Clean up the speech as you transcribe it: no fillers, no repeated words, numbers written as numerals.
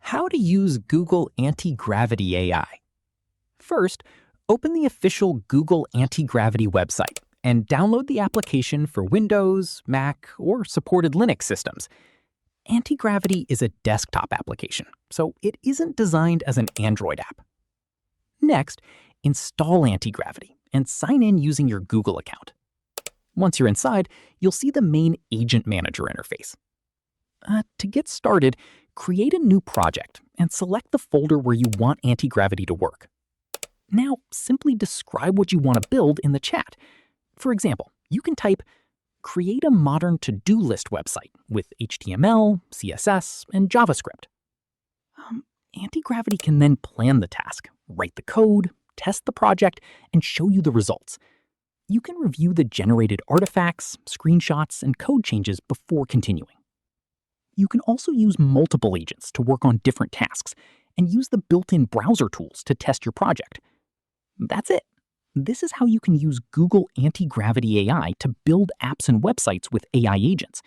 How to use Google Antigravity AI. First, open the official Google Antigravity website and download the application for Windows, Mac, or supported Linux systems. Antigravity is a desktop application, so it isn't designed as an Android app. Next, install Antigravity and sign in using your Google account. Once you're inside, you'll see the main Agent Manager interface. To get started, create a new project and select the folder where you want Antigravity to work. Now, simply describe what you want to build in the chat. For example, you can type, "Create a modern to-do list website with HTML, CSS, and JavaScript." Antigravity can then plan the task, write the code, test the project, and show you the results. You can review the generated artifacts, screenshots, and code changes before continuing. You can also use multiple agents to work on different tasks and use the built-in browser tools to test your project. That's it. This is how you can use Google Antigravity AI to build apps and websites with AI agents.